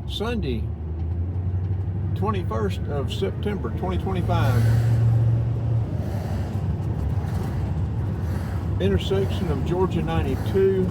Sunday, 21st of September, 2025. Intersection of Georgia 92,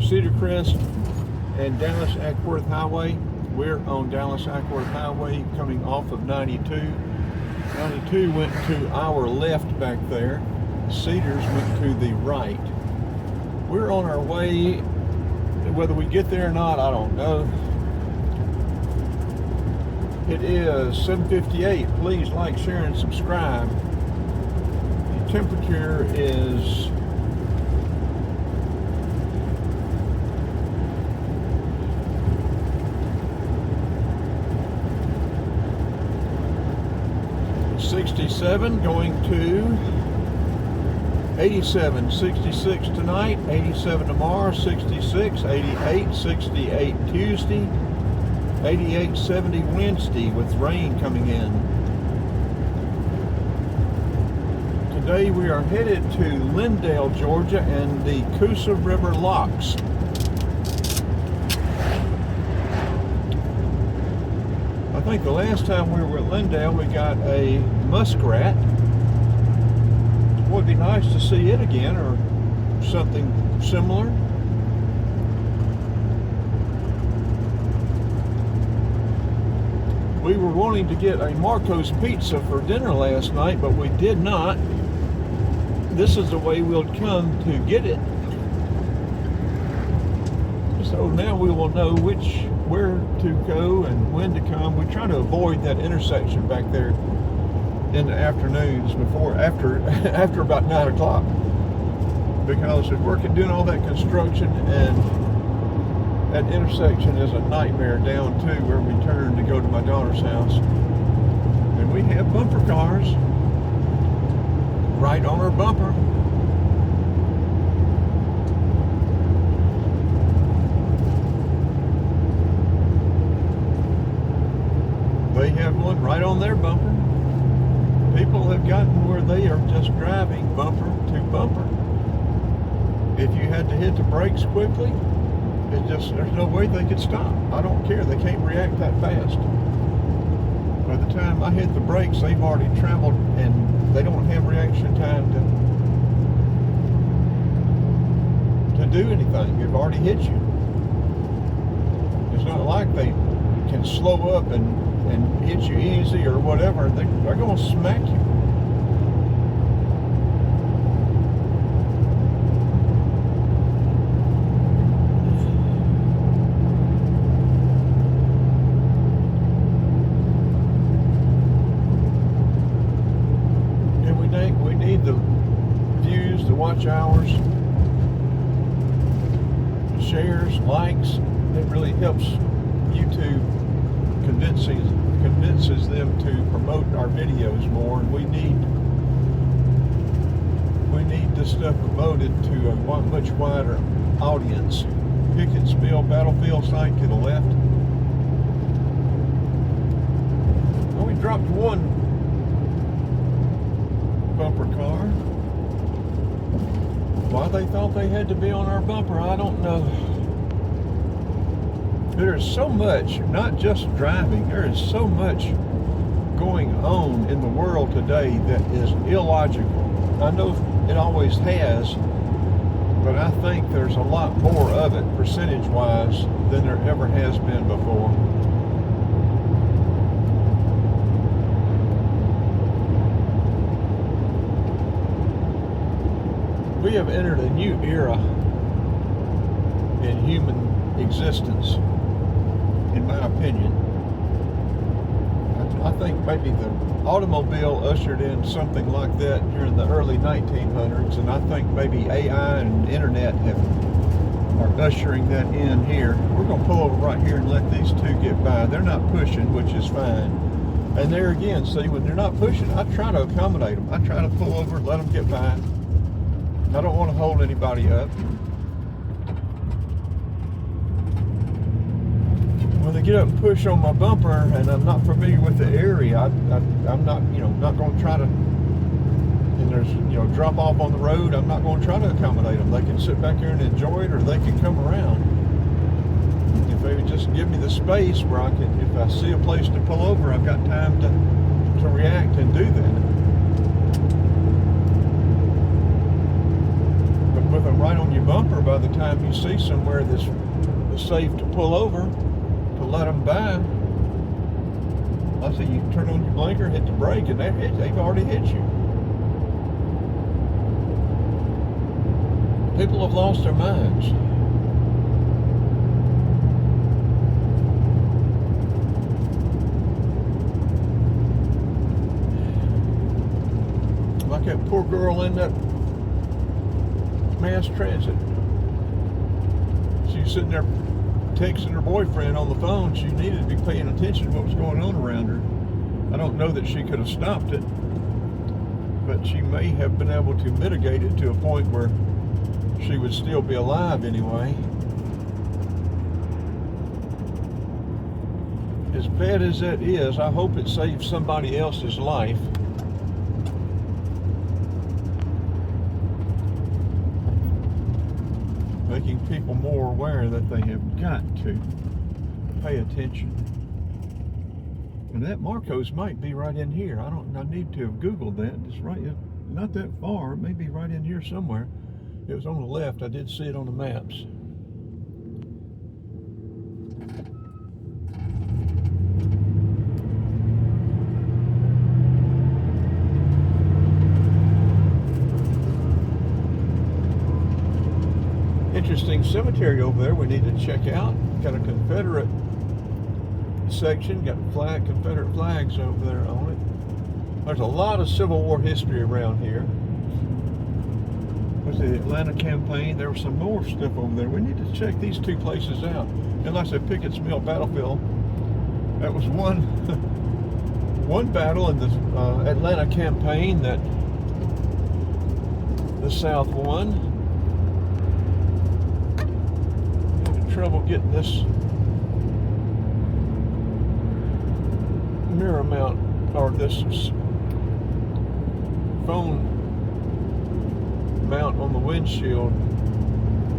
Cedar Crest, and Dallas Acworth Highway. We're on Dallas Acworth Highway coming off of 92. 92 went to our left back there. Cedars went to the right. We're on our way. Whether we get there or not, I don't know. It is 7:58. Please like, share, and subscribe. The temperature is 67 going to 87, 66 tonight, 87 tomorrow, 66, 88, 68 Tuesday, 88, 70 Wednesday with rain coming in. Today we are headed to Lindale, Georgia and the Coosa River Locks. I think the last time we were at Lindale we got a muskrat. It would be nice to see it again or something similar. We were wanting to get a Marco's pizza for dinner last night, but we did not. This is the way we'll come to get it. So now we will know where to go and when to come. We try to avoid that intersection back there in the afternoons after about 9 o'clock, because we're doing all that construction, and that intersection is a nightmare down to where we turn to go to my daughter's house. And we have bumper cars right on our bumper. They have one right on their bumper. People have gotten where they are just driving bumper to bumper. If you had to hit the brakes quickly, there's no way they could stop. I don't care. They can't react that fast. By the time I hit the brakes, they've already traveled, and they don't have reaction time to do anything. They've already hit you. It's not like they can slow up and hit you easy or whatever. They're going to smack you. And we need the views, the watch hours, the shares, likes. It really helps YouTube convinces them to promote our videos more, and we need this stuff promoted to a much wider audience. Pickensville battlefield site to the left. Well, we dropped one bumper car. Why they thought they had to be on our bumper, I don't know. There's so much, not just driving, there is so much going on in the world today that is illogical. I know it always has, but I think there's a lot more of it, percentage-wise, than there ever has been before. We have entered a new era in human existence, in my opinion. I think maybe the automobile ushered in something like that during the early 1900s, and I think maybe AI and internet are ushering that in here. We're going to pull over right here and let these two get by. They're not pushing, which is fine. And there again, see, when they're not pushing, I try to accommodate them. I try to pull over and let them get by. I don't want to hold anybody up. When they get up and push on my bumper, and I'm not familiar with the area, I'm not, not going to try to, and there's, drop off on the road, I'm not going to try to accommodate them. They can sit back here and enjoy it, or they can come around. If they would just give me the space where I can, if I see a place to pull over, I've got time to react and do that. But with them right on your bumper, by the time you see somewhere that's safe to pull over, to let them by, I say you turn on your blinker, hit the brake, and they've already hit you. People have lost their minds. Like that poor girl in that mass transit. She was sitting there texting her boyfriend on the phone. She needed to be paying attention to what was going on around her. I don't know that she could have stopped it, but she may have been able to mitigate it to a point where she would still be alive anyway. As bad as that is, I hope it saves somebody else's life. Making people more aware that they have got to pay attention. And that Marcos might be right in here. I need to have Googled that. It's right, not that far. It may be right in here somewhere. It was on the left. I did see it on the maps. Interesting cemetery over there we need to check out. Got a Confederate section, got Confederate flags over there on it. There's a lot of Civil War history around here. Was the Atlanta campaign? There was some more stuff over there. We need to check these two places out. And like I said, Pickett's Mill Battlefield. That was one battle in the Atlanta campaign that the South won. Trouble getting this mirror mount or this phone mount on the windshield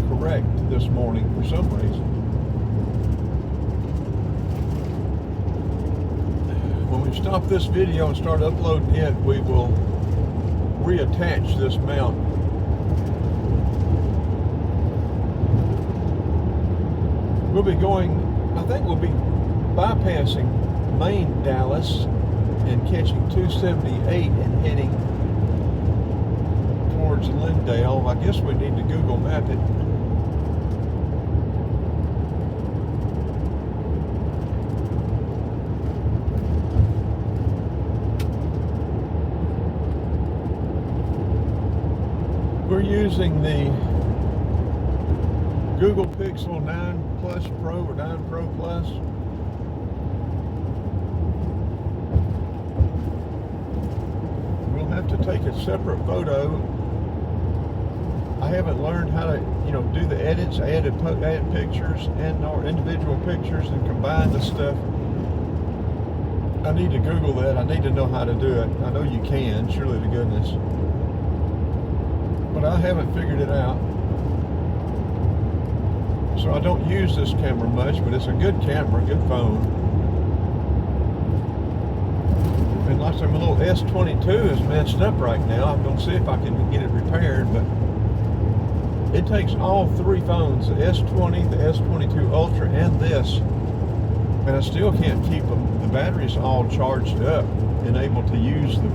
correct this morning for some reason. When we stop this video and start uploading it, we will reattach this mount. We'll be going, I think we'll be bypassing main Dallas and catching 278 and heading towards Lindale. I guess we need to Google map it. We're using the Google Pixel 9 Plus Pro or 9 Pro Plus. We'll have to take a separate photo. I haven't learned how to, do the edits, add pictures and or individual pictures and combine the stuff. I need to Google that. I need to know how to do it. I know you can, surely to goodness. But I haven't figured it out. So I don't use this camera much, but it's a good camera, good phone. And like I said, my little S22 is messed up right now. I'm going to see if I can get it repaired, but it takes all three phones, the S20, the S22 Ultra, and this, and I still can't keep them, the batteries all charged up and able to use the,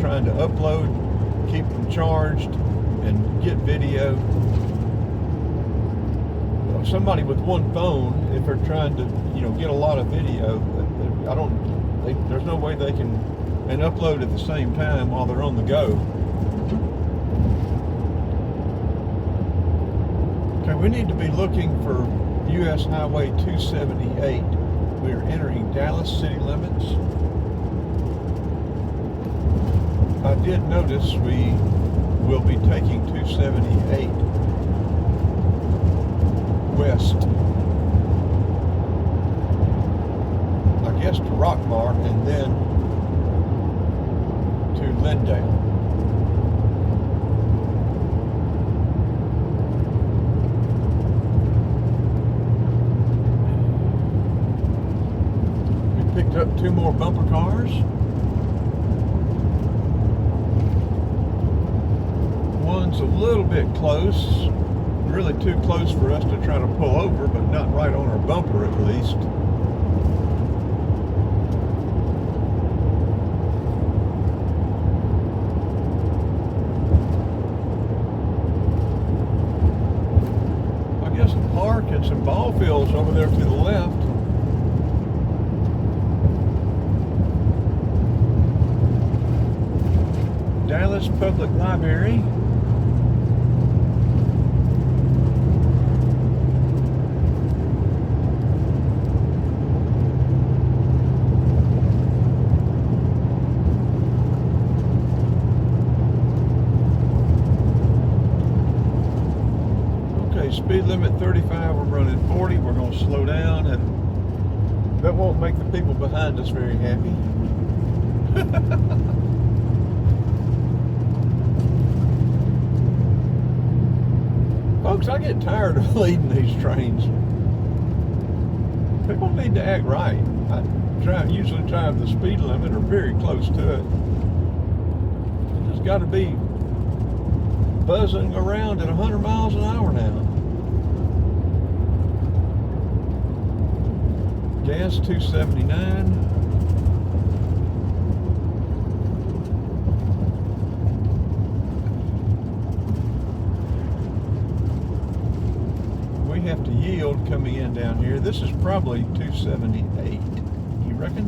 trying to upload, keep them charged, and get video. Somebody with one phone, if they're trying to, get a lot of video, there's no way they can and upload at the same time while they're on the go. Okay, we need to be looking for U.S. Highway 278. We are entering Dallas city limits. I did notice we will be taking 278 west, I guess to Rockmart, and then to Lindale. Picked up 2 more bumper cars. One's a little bit close, really too close for us to try to pull over, but not right on our bumper at least. I guess a park and some ball fields over there to the left. Dallas Public Library. Okay, speed limit 35, we're running 40, we're going to slow down, and that won't make the people behind us very happy. Folks, I get tired of leading these trains. People need to act right. I usually drive the speed limit or very close to it. It's got to be buzzing around at 100 miles an hour now. Gas 279. Have to yield coming in down here. This is probably 278. You reckon?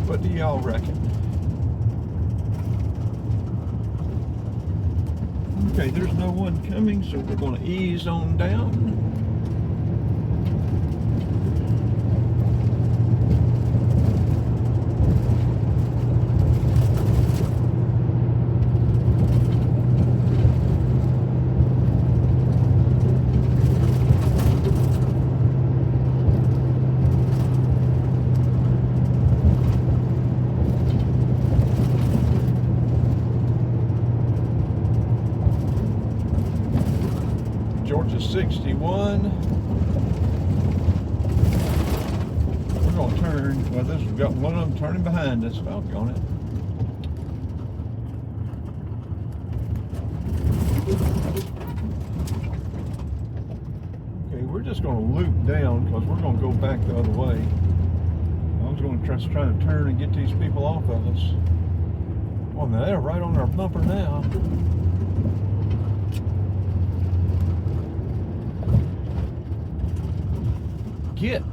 What do y'all reckon? Okay, there's no one coming, so we're going to ease on down. Georgia 61. We're going to turn. Well, we've got one of them turning behind us. Doggone it. Okay, we're just going to loop down because we're going to go back the other way. I was going to try to turn and get these people off of us. Well, now they're right on our bumper now. Get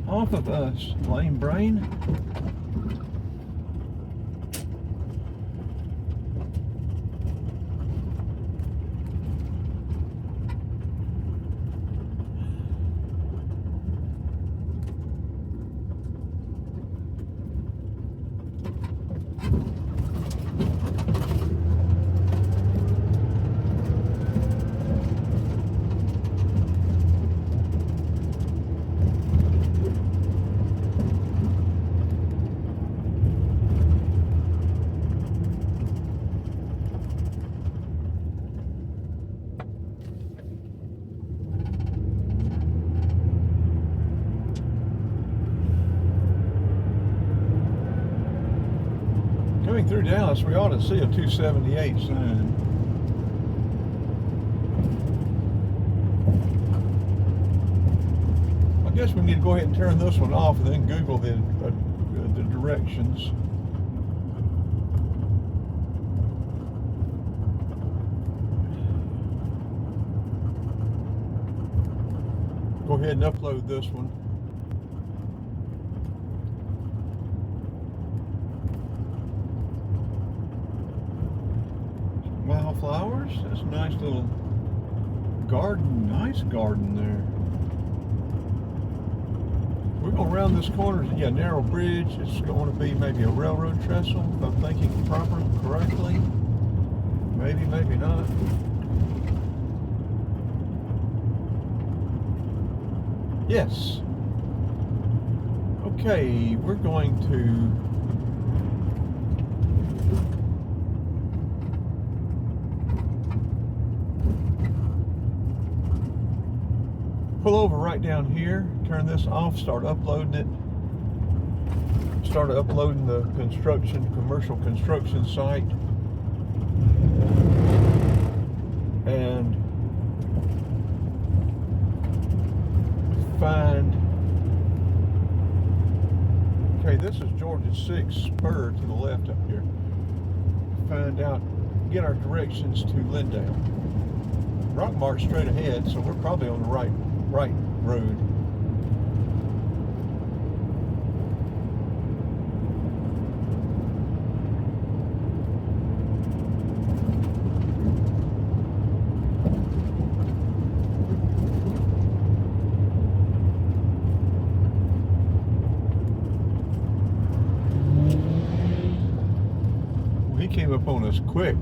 off of us, lame brain. Through Dallas, we ought to see a 278 sign. I guess we need to go ahead and turn this one off and then Google the directions. Go ahead and upload this one. Wildflowers. That's a nice little garden. Nice garden there. We're going to round this corner. Yeah, narrow bridge. It's going to be maybe a railroad trestle, if I'm thinking correctly. Maybe, maybe not. Yes. Okay, we're going to pull over right down here, turn this off, start uploading it. Start uploading the commercial construction site. And find, okay, this is Georgia 6 spur to the left up here. Find out, get our directions to Lindale. Rock mark straight ahead, so we're probably on the right road. He came up on us quick.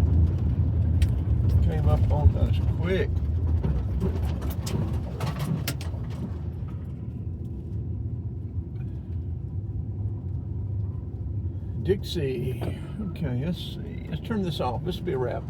Came up on us quick. Dixie. Okay, let's see. Let's turn this off. This will be a wrap.